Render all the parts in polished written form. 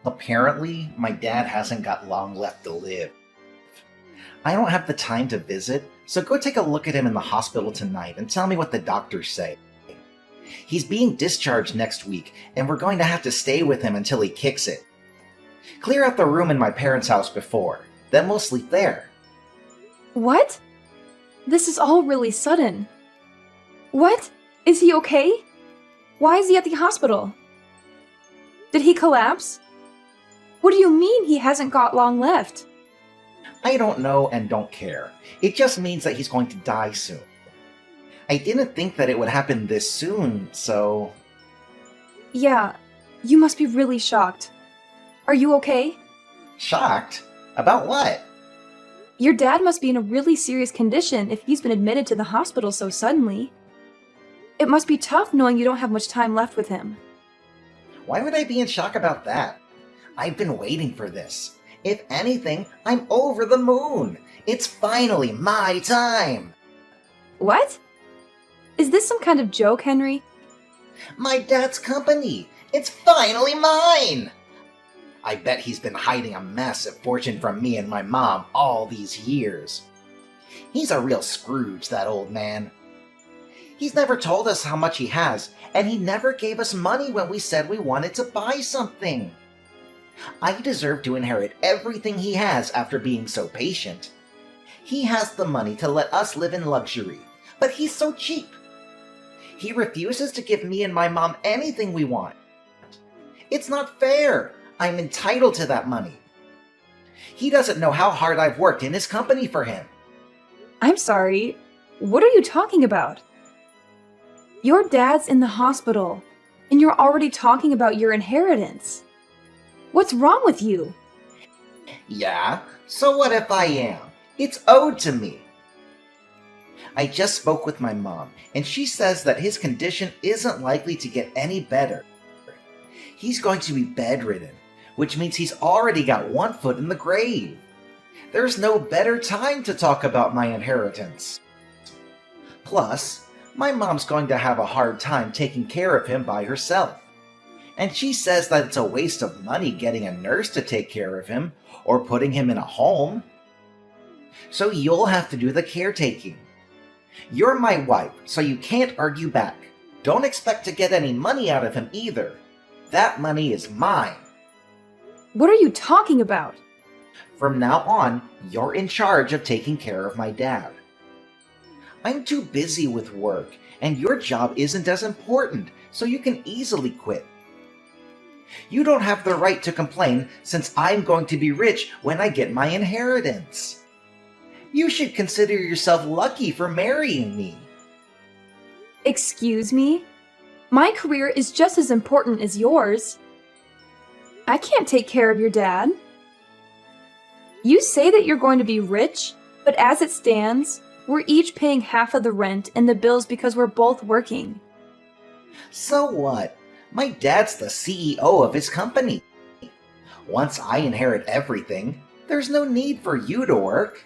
Apparently, my dad hasn't got long left to live. I don't have the time to visit, so go take a look at him in the hospital tonight and tell me what the doctors say. He's being discharged next week, and we're going to have to stay with him until he kicks it. Clear out the room in my parents' house before, then we'll sleep there. What? This is all really sudden. What? Is he okay? Why is he at the hospital? Did he collapse? What do you mean he hasn't got long left? I don't know and don't care. It just means that he's going to die soon. I didn't think that it would happen this soon, so... Yeah, you must be really shocked. Are you okay? Shocked? About what? Your dad must be in a really serious condition if he's been admitted to the hospital so suddenly. It must be tough knowing you don't have much time left with him. Why would I be in shock about that? I've been waiting for this. If anything, I'm over the moon. It's finally my time. What? Is this some kind of joke, Henry? My dad's company. It's finally mine. I bet he's been hiding a massive fortune from me and my mom all these years. He's a real Scrooge, that old man. He's never told us how much he has, and he never gave us money when we said we wanted to buy something. I deserve to inherit everything he has after being so patient. He has the money to let us live in luxury, but he's so cheap. He refuses to give me and my mom anything we want. It's not fair. I'm entitled to that money. He doesn't know how hard I've worked in his company for him. I'm sorry. What are you talking about? Your dad's in the hospital, and you're already talking about your inheritance. What's wrong with you? Yeah, so what if I am? It's owed to me. I just spoke with my mom, and she says that his condition isn't likely to get any better. He's going to be bedridden, which means he's already got one foot in the grave. There's no better time to talk about my inheritance. Plus, my mom's going to have a hard time taking care of him by herself. And she says that it's a waste of money getting a nurse to take care of him or putting him in a home. So you'll have to do the caretaking. You're my wife, so you can't argue back. Don't expect to get any money out of him either. That money is mine. What are you talking about? From now on, you're in charge of taking care of my dad. I'm too busy with work, and your job isn't as important, so you can easily quit. You don't have the right to complain since I'm going to be rich when I get my inheritance. You should consider yourself lucky for marrying me. Excuse me? My career is just as important as yours. I can't take care of your dad. You say that you're going to be rich, but as it stands, we're each paying half of the rent and the bills because we're both working. So what? My dad's the CEO of his company. Once I inherit everything, there's no need for you to work.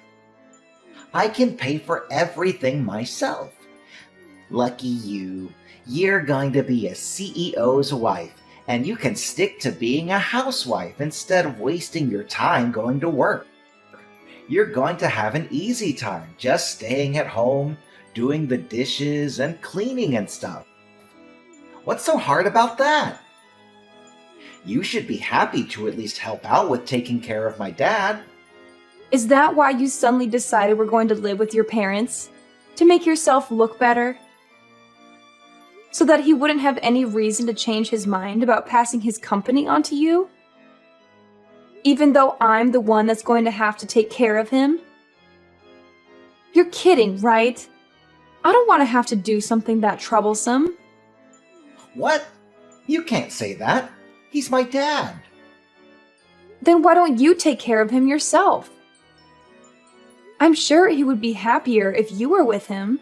I can pay for everything myself. Lucky you. You're going to be a CEO's wife, and you can stick to being a housewife instead of wasting your time going to work. You're going to have an easy time just staying at home, doing the dishes and cleaning and stuff. What's so hard about that? You should be happy to at least help out with taking care of my dad. Is that why you suddenly decided we're going to live with your parents? To make yourself look better? So that he wouldn't have any reason to change his mind about passing his company onto you? Even though I'm the one that's going to have to take care of him? You're kidding, right? I don't want to have to do something that troublesome. What? You can't say that. He's my dad. Then why don't you take care of him yourself? I'm sure he would be happier if you were with him.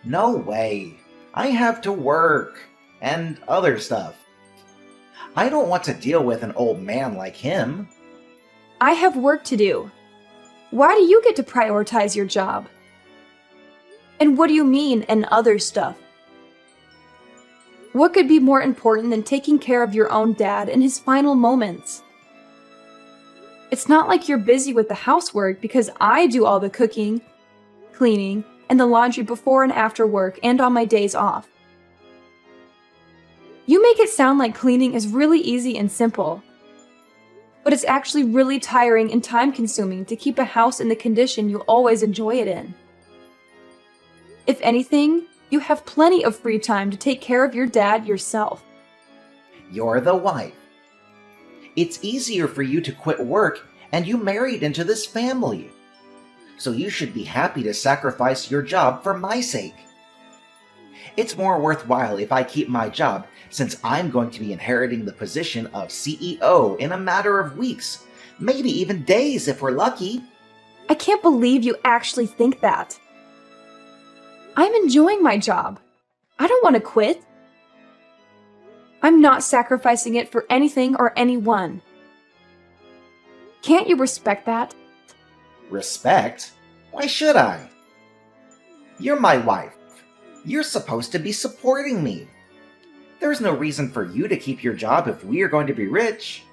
No way. I have to work and other stuff. I don't want to deal with an old man like him. I have work to do. Why do you get to prioritize your job? And what do you mean, and other stuff? What could be more important than taking care of your own dad in his final moments? It's not like you're busy with the housework because I do all the cooking, cleaning, and the laundry before and after work and on my days off. You make it sound like cleaning is really easy and simple, but it's actually really tiring and time-consuming to keep a house in the condition you always enjoy it in. If anything, you have plenty of free time to take care of your dad yourself. You're the wife. It's easier for you to quit work, and you married into this family. So you should be happy to sacrifice your job for my sake. It's more worthwhile if I keep my job, since I'm going to be inheriting the position of CEO in a matter of weeks, maybe even days if we're lucky. I can't believe you actually think that. I'm enjoying my job. I don't want to quit. I'm not sacrificing it for anything or anyone. Can't you respect that? Respect? Why should I? You're my wife. You're supposed to be supporting me. There's no reason for you to keep your job if we are going to be rich.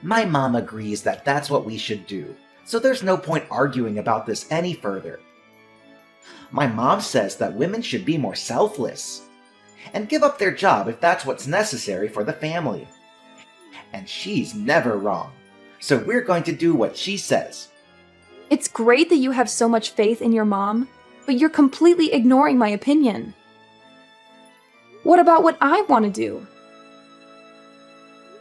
My mom agrees that that's what we should do, so there's no point arguing about this any further. My mom says that women should be more selfless and give up their job if that's what's necessary for the family. And she's never wrong, so we're going to do what she says. It's great that you have so much faith in your mom, but you're completely ignoring my opinion. What about what I want to do?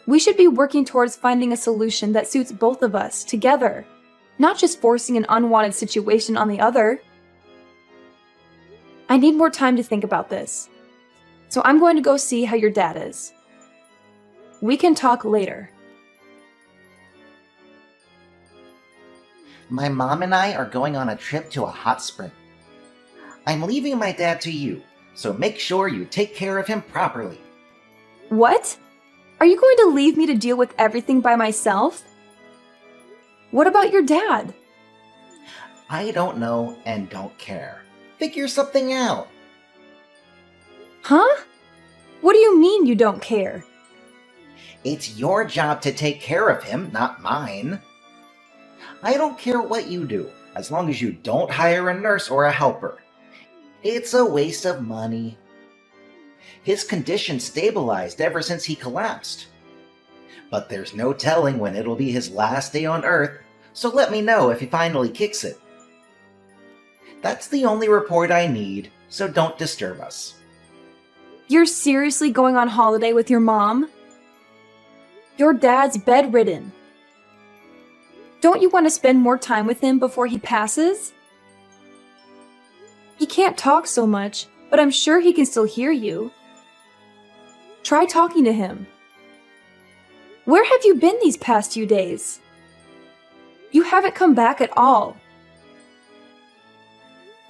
We should be working towards finding a solution that suits both of us together, not just forcing an unwanted situation on the other. I need more time to think about this, so I'm going to go see how your dad is. We can talk later. My mom and I are going on a trip to a hot spring. I'm leaving my dad to you, so make sure you take care of him properly. What? Are you going to leave me to deal with everything by myself? What about your dad? I don't know and don't care. Figure something out. Huh? What do you mean you don't care? It's your job to take care of him, not mine. I don't care what you do, as long as you don't hire a nurse or a helper. It's a waste of money. His condition stabilized ever since he collapsed. But there's no telling when it'll be his last day on Earth, so let me know if he finally kicks it. That's the only report I need, so don't disturb us. You're seriously going on holiday with your mom? Your dad's bedridden. Don't you want to spend more time with him before he passes? He can't talk so much, but I'm sure he can still hear you. Try talking to him. Where have you been these past few days? You haven't come back at all.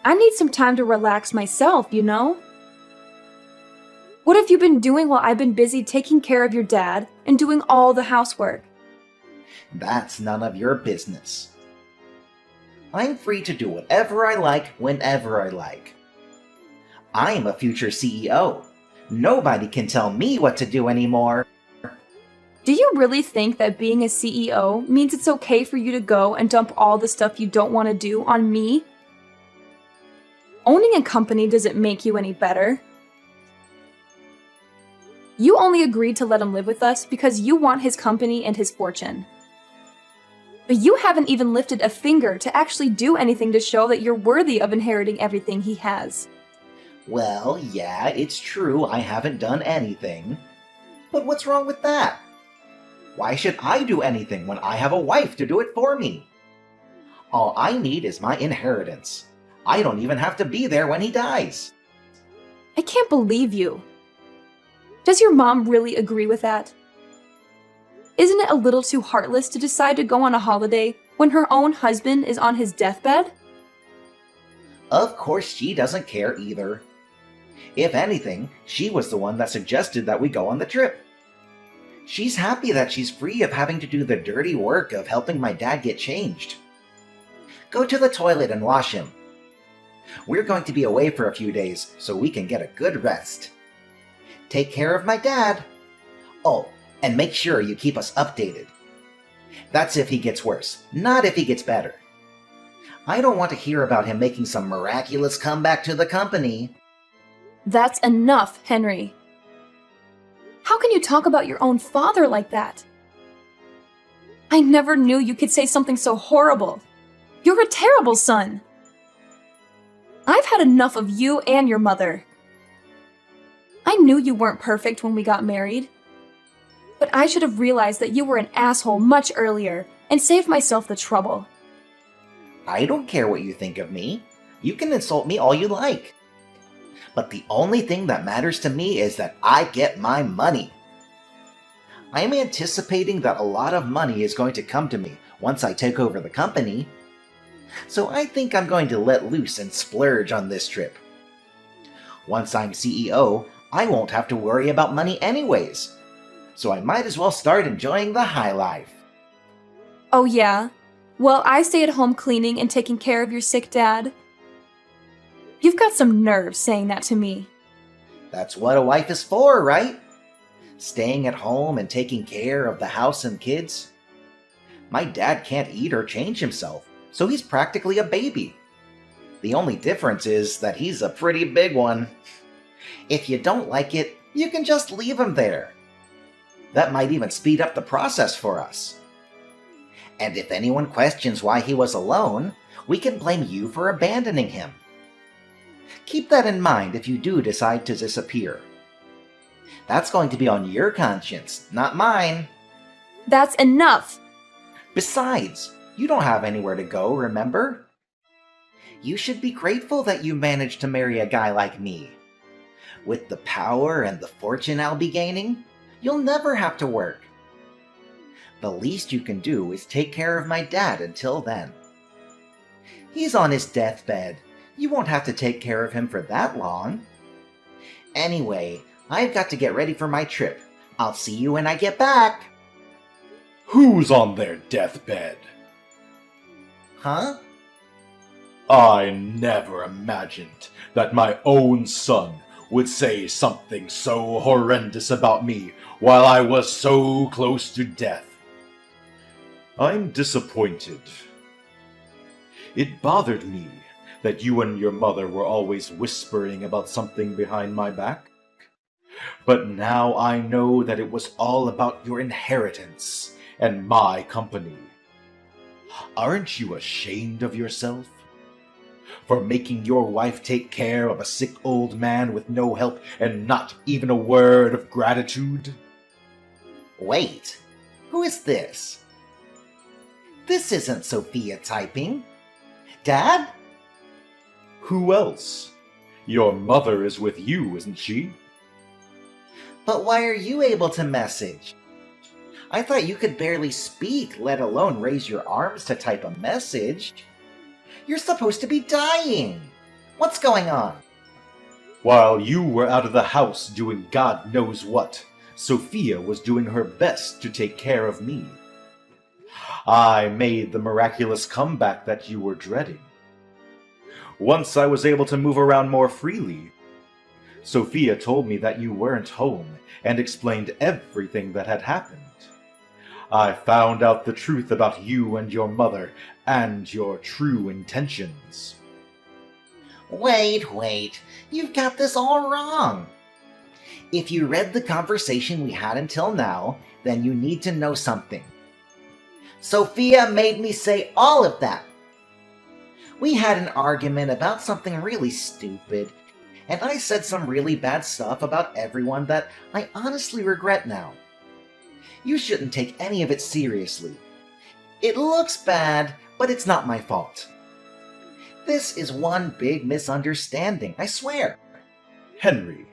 I need some time to relax myself, you know? What have you been doing while I've been busy taking care of your dad and doing all the housework? That's none of your business. I'm free to do whatever I like whenever I like. I'm a future CEO. Nobody can tell me what to do anymore. Do you really think that being a CEO means it's okay for you to go and dump all the stuff you don't want to do on me? Owning a company doesn't make you any better. You only agreed to let him live with us because you want his company and his fortune. But you haven't even lifted a finger to actually do anything to show that you're worthy of inheriting everything he has. Well, yeah, it's true I haven't done anything. But what's wrong with that? Why should I do anything when I have a wife to do it for me? All I need is my inheritance. I don't even have to be there when he dies. I can't believe you. Does your mom really agree with that? Isn't it a little too heartless to decide to go on a holiday when her own husband is on his deathbed? Of course she doesn't care either. If anything, she was the one that suggested that we go on the trip. She's happy that she's free of having to do the dirty work of helping my dad get changed. Go to the toilet and wash him. We're going to be away for a few days, so we can get a good rest. take care of my dad. Oh, and make sure you keep us updated. That's if he gets worse, not if he gets better. I don't want to hear about him making some miraculous comeback to the company. That's enough, Henry. How can you talk about your own father like that? I never knew you could say something so horrible. You're a terrible son. I've had enough of you and your mother. I knew you weren't perfect when we got married. But I should have realized that you were an asshole much earlier and saved myself the trouble. I don't care what you think of me. You can insult me all you like. But the only thing that matters to me is that I get my money. I'm anticipating that a lot of money is going to come to me once I take over the company. So I think I'm going to let loose and splurge on this trip. Once I'm CEO, I won't have to worry about money anyways. So I might as well start enjoying the high life. Oh yeah? Well, I stay at home cleaning and taking care of your sick dad. You've got some nerve saying that to me. That's what a wife is for, right? Staying at home and taking care of the house and kids. My dad can't eat or change himself, so he's practically a baby. The only difference is that he's a pretty big one. If you don't like it, you can just leave him there. That might even speed up the process for us. And if anyone questions why he was alone, we can blame you for abandoning him. Keep that in mind if you do decide to disappear. That's going to be on your conscience, not mine. That's enough! Besides, you don't have anywhere to go, remember? You should be grateful that you managed to marry a guy like me. With the power and the fortune I'll be gaining, you'll never have to work. The least you can do is take care of my dad until then. He's on his deathbed. You won't have to take care of him for that long. Anyway, I've got to get ready for my trip. I'll see you when I get back. Who's on their deathbed? Huh? I never imagined that my own son would say something so horrendous about me while I was so close to death. I'm disappointed. It bothered me that you and your mother were always whispering about something behind my back. But now I know that it was all about your inheritance and my company. Aren't you ashamed of yourself? For making your wife take care of a sick old man with no help and not even a word of gratitude? Wait, who is this? This isn't Sophia typing. Dad? Who else? Your mother is with you, isn't she? But why are you able to message? I thought you could barely speak, let alone raise your arms to type a message. You're supposed to be dying. What's going on? While you were out of the house doing God knows what, Sophia was doing her best to take care of me. I made the miraculous comeback that you were dreading. Once I was able to move around more freely, Sophia told me that you weren't home and explained everything that had happened. I found out the truth about you and your mother and your true intentions. Wait, you've got this all wrong. If you read the conversation we had until now, then you need to know something. Sophia made me say all of that. We had an argument about something really stupid, and I said some really bad stuff about everyone that I honestly regret now. You shouldn't take any of it seriously. It looks bad, but it's not my fault. This is one big misunderstanding, I swear. Henry,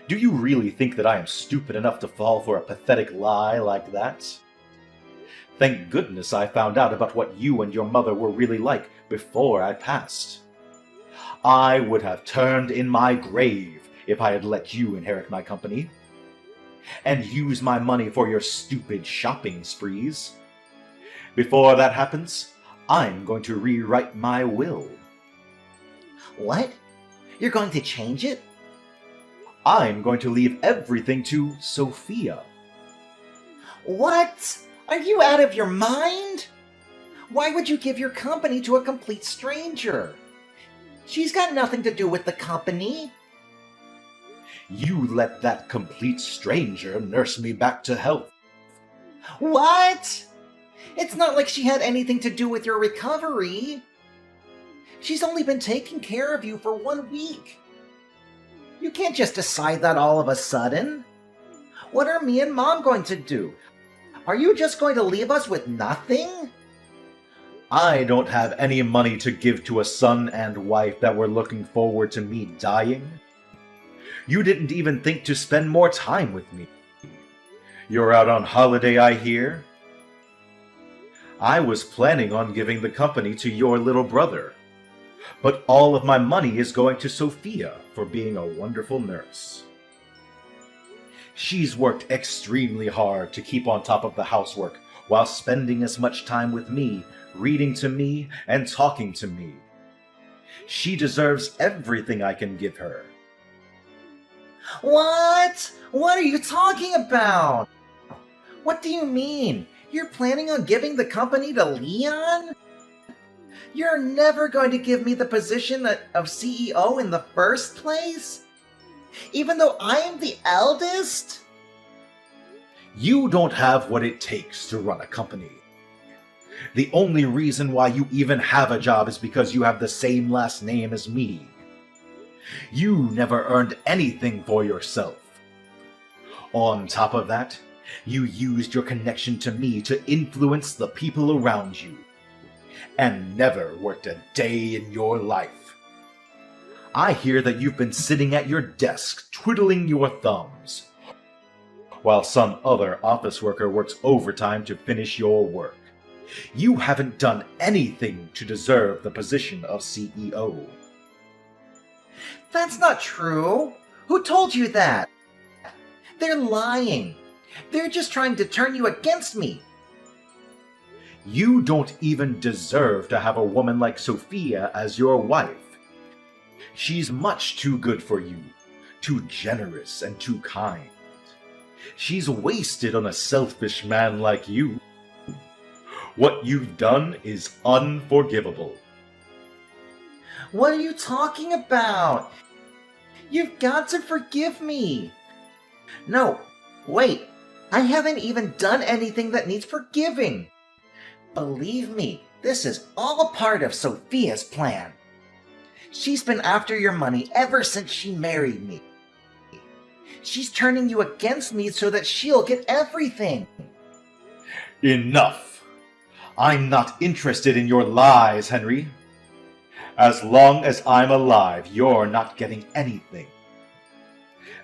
do you really think that I am stupid enough to fall for a pathetic lie like that? Thank goodness I found out about what you and your mother were really like before I passed. I would have turned in my grave if I had let you inherit my company. And use my money for your stupid shopping sprees. Before that happens, I'm going to rewrite my will. What? You're going to change it? I'm going to leave everything to Sophia. What? Are you out of your mind? Why would you give your company to a complete stranger? She's got nothing to do with the company. You let that complete stranger nurse me back to health. What? It's not like she had anything to do with your recovery. She's only been taking care of you for 1 week. You can't just decide that all of a sudden. What are me and Mom going to do? Are you just going to leave us with nothing? I don't have any money to give to a son and wife that were looking forward to me dying. You didn't even think to spend more time with me. You're out on holiday, I hear? I was planning on giving the company to your little brother, but all of my money is going to Sophia for being a wonderful nurse. She's worked extremely hard to keep on top of the housework while spending as much time with me, reading to me, and talking to me. She deserves everything I can give her. What? What are you talking about? What do you mean? You're planning on giving the company to Leon? You're never going to give me the position of CEO in the first place? Even though I am the eldest? You don't have what it takes to run a company. The only reason why you even have a job is because you have the same last name as me. You never earned anything for yourself. On top of that, you used your connection to me to influence the people around you, and never worked a day in your life. I hear that you've been sitting at your desk twiddling your thumbs, while some other office worker works overtime to finish your work. You haven't done anything to deserve the position of CEO. That's not true. Who told you that? They're lying. They're just trying to turn you against me. You don't even deserve to have a woman like Sophia as your wife. She's much too good for you, too generous and too kind. She's wasted on a selfish man like you. What you've done is unforgivable. What are you talking about? You've got to forgive me. No, wait. I haven't even done anything that needs forgiving. Believe me, this is all a part of Sophia's plan. She's been after your money ever since she married me. She's turning you against me so that she'll get everything. Enough! I'm not interested in your lies, Henry. As long as I'm alive, you're not getting anything.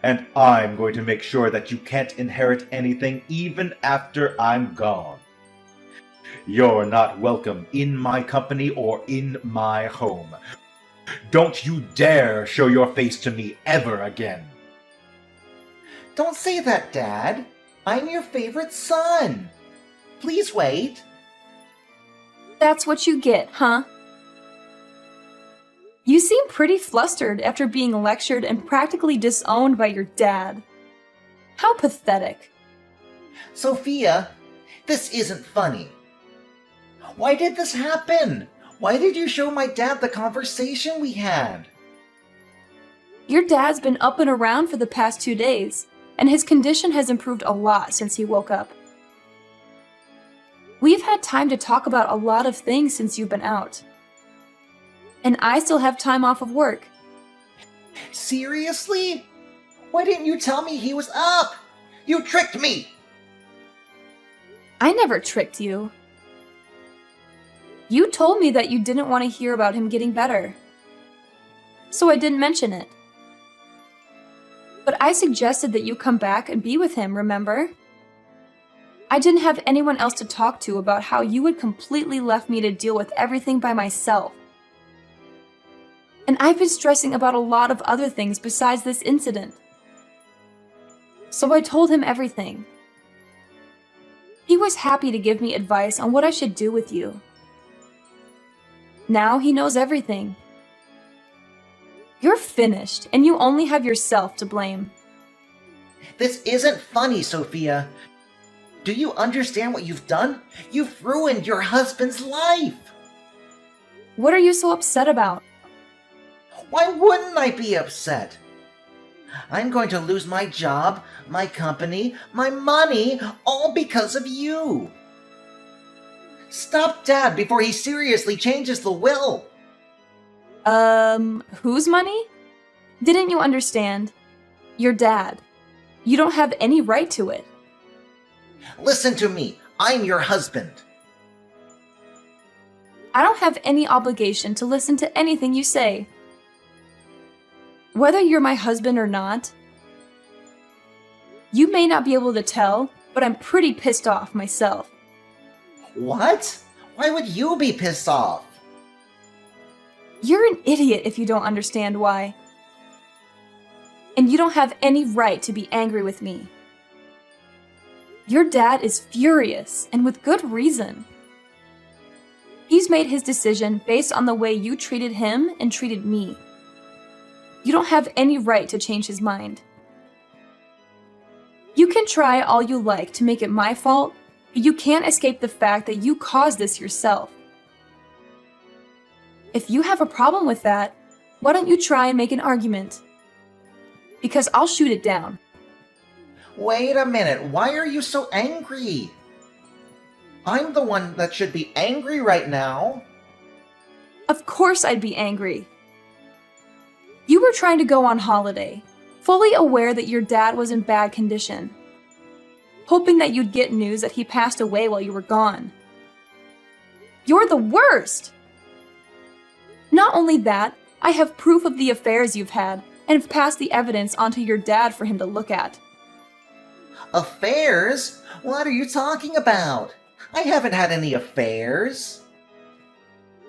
And I'm going to make sure that you can't inherit anything even after I'm gone. You're not welcome in my company or in my home. Don't you dare show your face to me ever again. Don't say that, Dad. I'm your favorite son. Please wait. That's what you get, huh? You seem pretty flustered after being lectured and practically disowned by your dad. How pathetic. Sophia, this isn't funny. Why did this happen? Why did you show my dad the conversation we had? Your dad's been up and around for the past 2 days, and his condition has improved a lot since he woke up. We've had time to talk about a lot of things since you've been out. And I still have time off of work. Seriously? Why didn't you tell me he was up? You tricked me! I never tricked you. You told me that you didn't want to hear about him getting better. So I didn't mention it. But I suggested that you come back and be with him, remember? I didn't have anyone else to talk to about how you had completely left me to deal with everything by myself. And I've been stressing about a lot of other things besides this incident. So I told him everything. He was happy to give me advice on what I should do with you. Now he knows everything. You're finished, and you only have yourself to blame. This isn't funny, Sophia. Do you understand what you've done? You've ruined your husband's life. What are you so upset about? Why wouldn't I be upset? I'm going to lose my job, my company, my money, all because of you. Stop Dad before he seriously changes the will. Whose money? Didn't you understand? Your dad. You don't have any right to it. Listen to me. I'm your husband. I don't have any obligation to listen to anything you say. Whether you're my husband or not, you may not be able to tell, but I'm pretty pissed off myself. What? Why would you be pissed off? You're an idiot if you don't understand why. And you don't have any right to be angry with me. Your dad is furious, and with good reason. He's made his decision based on the way you treated him and treated me. You don't have any right to change his mind. You can try all you like to make it my fault, but you can't escape the fact that you caused this yourself. If you have a problem with that, why don't you try and make an argument? Because I'll shoot it down. Wait a minute. Why are you so angry? I'm the one that should be angry right now. Of course I'd be angry. You were trying to go on holiday, fully aware that your dad was in bad condition, hoping that you'd get news that he passed away while you were gone. You're the worst! Not only that, I have proof of the affairs you've had and have passed the evidence onto your dad for him to look at. Affairs? What are you talking about? I haven't had any affairs.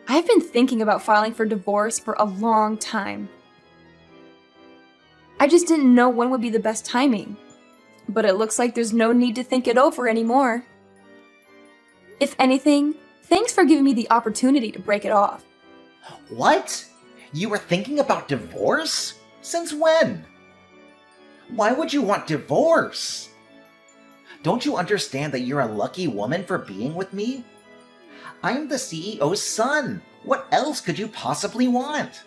I've been thinking about filing for divorce for a long time. I just didn't know when would be the best timing. But it looks like there's no need to think it over anymore. If anything, thanks for giving me the opportunity to break it off. What? You were thinking about divorce? Since when? Why would you want divorce? Don't you understand that you're a lucky woman for being with me? I'm the CEO's son. What else could you possibly want?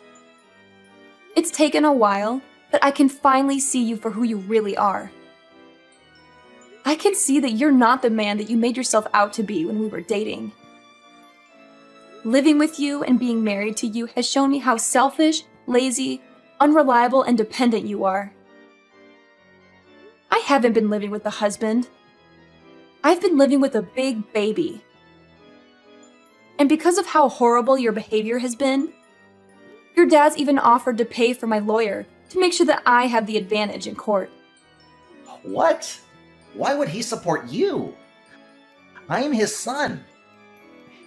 It's taken a while, but I can finally see you for who you really are. I can see that you're not the man that you made yourself out to be when we were dating. Living with you and being married to you has shown me how selfish, lazy, unreliable, and dependent you are. I haven't been living with a husband. I've been living with a big baby. And because of how horrible your behavior has been, your dad's even offered to pay for my lawyer to make sure that I have the advantage in court. What? Why would he support you? I'm his son.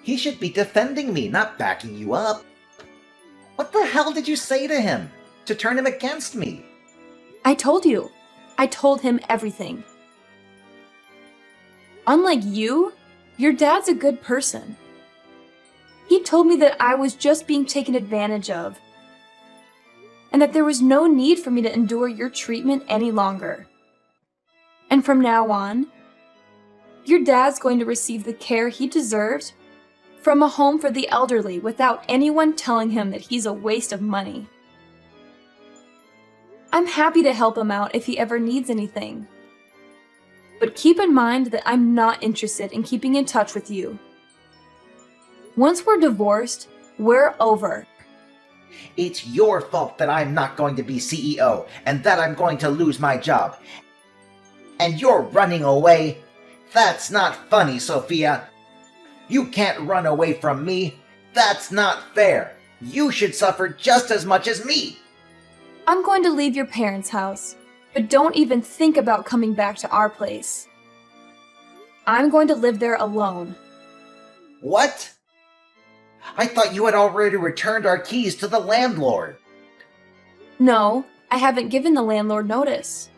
He should be defending me, not backing you up. What the hell did you say to him to turn him against me? I told you. I told him everything. Unlike you, your dad's a good person. He told me that I was just being taken advantage of, and that there was no need for me to endure your treatment any longer. And from now on, your dad's going to receive the care he deserves from a home for the elderly without anyone telling him that he's a waste of money. I'm happy to help him out if he ever needs anything. But keep in mind that I'm not interested in keeping in touch with you. Once we're divorced, we're over. It's your fault that I'm not going to be CEO and that I'm going to lose my job. And you're running away? That's not funny, Sophia. You can't run away from me. That's not fair. You should suffer just as much as me. I'm going to leave your parents' house, but don't even think about coming back to our place. I'm going to live there alone. What? I thought you had already returned our keys to the landlord. No, I haven't given the landlord notice.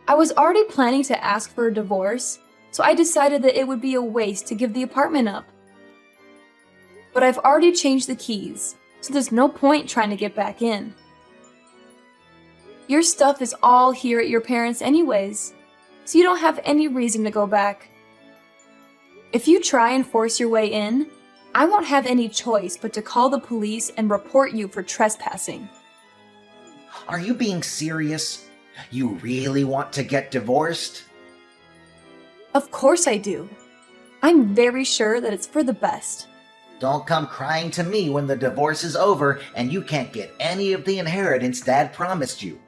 I was already planning to ask for a divorce, so I decided that it would be a waste to give the apartment up. But I've already changed the keys, so there's no point trying to get back in. Your stuff is all here at your parents' anyways, so you don't have any reason to go back. If you try and force your way in, I won't have any choice but to call the police and report you for trespassing. Are you being serious? You really want to get divorced? Of course I do. I'm very sure that it's for the best. Don't come crying to me when the divorce is over and you can't get any of the inheritance Dad promised you.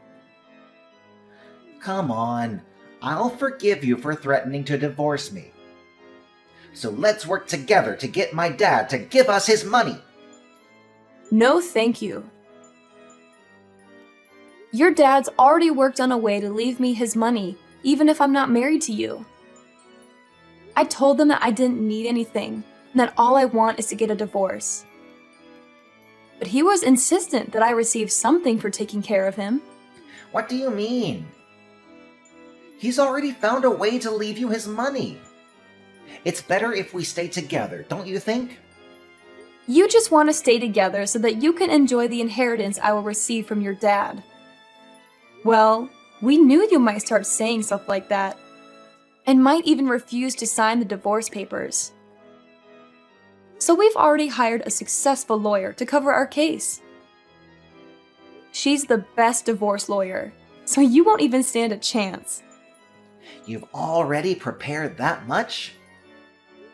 Come on, I'll forgive you for threatening to divorce me. So let's work together to get my dad to give us his money. No, thank you. Your dad's already worked on a way to leave me his money, even if I'm not married to you. I told them that I didn't need anything, and that all I want is to get a divorce. But he was insistent that I receive something for taking care of him. What do you mean? He's already found a way to leave you his money. It's better if we stay together, don't you think? You just want to stay together so that you can enjoy the inheritance I will receive from your dad. Well, we knew you might start saying stuff like that, and might even refuse to sign the divorce papers. So we've already hired a successful lawyer to cover our case. She's the best divorce lawyer, so you won't even stand a chance. You've already prepared that much?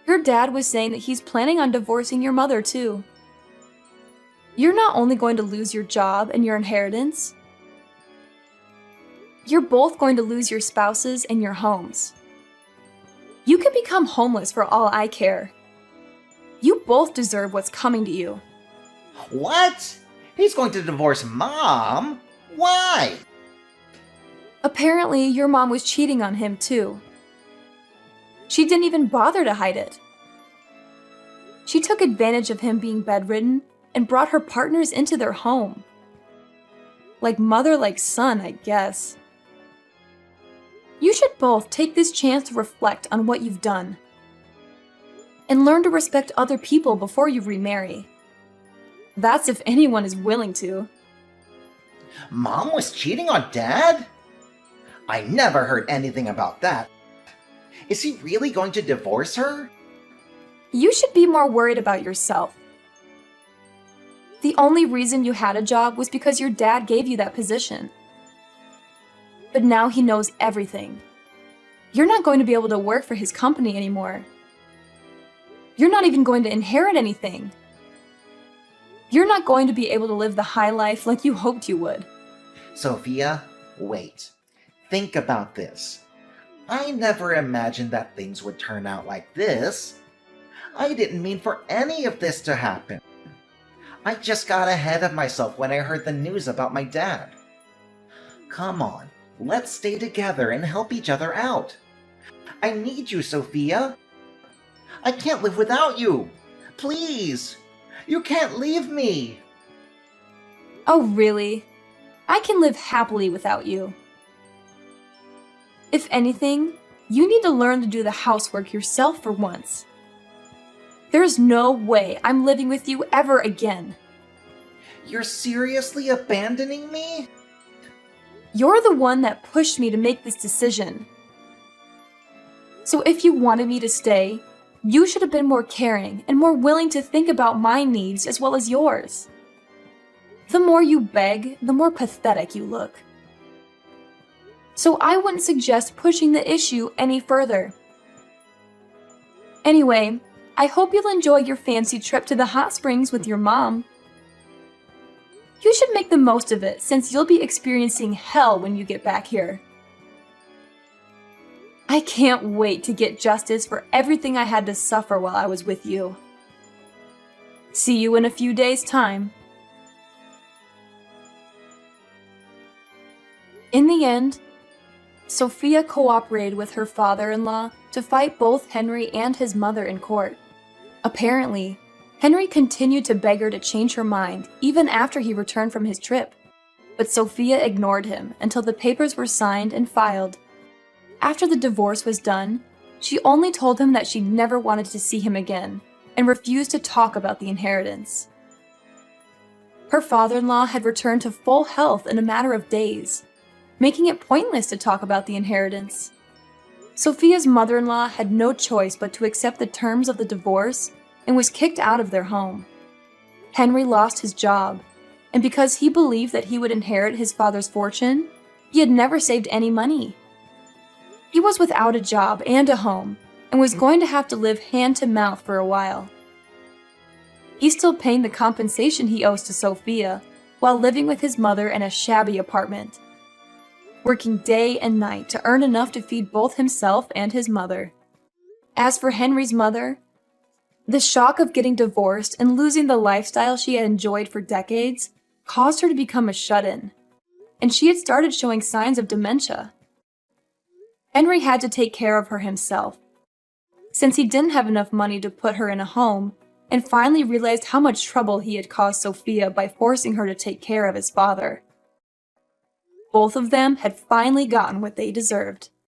Your dad was saying that he's planning on divorcing your mother too. You're not only going to lose your job and your inheritance, you're both going to lose your spouses and your homes. You can become homeless for all I care. You both deserve what's coming to you. What? He's going to divorce Mom? Why? Apparently, your mom was cheating on him too. She didn't even bother to hide it. She took advantage of him being bedridden and brought her partners into their home. Like mother, like son, I guess. You should both take this chance to reflect on what you've done. And learn to respect other people before you remarry. That's if anyone is willing to. Mom was cheating on Dad? I never heard anything about that. Is he really going to divorce her? You should be more worried about yourself. The only reason you had a job was because your dad gave you that position. But now he knows everything. You're not going to be able to work for his company anymore. You're not even going to inherit anything. You're not going to be able to live the high life like you hoped you would. Sophia, wait. Think about this. I never imagined that things would turn out like this. I didn't mean for any of this to happen. I just got ahead of myself when I heard the news about my dad. Come on, let's stay together and help each other out. I need you, Sophia. I can't live without you. Please, you can't leave me. Oh, really? I can live happily without you. If anything, you need to learn to do the housework yourself for once. There's no way I'm living with you ever again. You're seriously abandoning me? You're the one that pushed me to make this decision. So if you wanted me to stay, you should have been more caring and more willing to think about my needs as well as yours. The more you beg, the more pathetic you look. So I wouldn't suggest pushing the issue any further. Anyway, I hope you'll enjoy your fancy trip to the hot springs with your mom. You should make the most of it since you'll be experiencing hell when you get back here. I can't wait to get justice for everything I had to suffer while I was with you. See you in a few days' time. In the end, Sophia cooperated with her father-in-law to fight both Henry and his mother in court. Apparently, Henry continued to beg her to change her mind even after he returned from his trip, but Sophia ignored him until the papers were signed and filed. After the divorce was done, she only told him that she never wanted to see him again and refused to talk about the inheritance. Her father-in-law had returned to full health in a matter of days, making it pointless to talk about the inheritance. Sophia's mother-in-law had no choice but to accept the terms of the divorce and was kicked out of their home. Henry lost his job, and because he believed that he would inherit his father's fortune, he had never saved any money. He was without a job and a home, and was going to have to live hand to mouth for a while. He's still paying the compensation he owes to Sophia, while living with his mother in a shabby apartment, working day and night to earn enough to feed both himself and his mother. As for Henry's mother, the shock of getting divorced and losing the lifestyle she had enjoyed for decades caused her to become a shut-in, and she had started showing signs of dementia. Henry had to take care of her himself, since he didn't have enough money to put her in a home, and finally realized how much trouble he had caused Sophia by forcing her to take care of his father. Both of them had finally gotten what they deserved.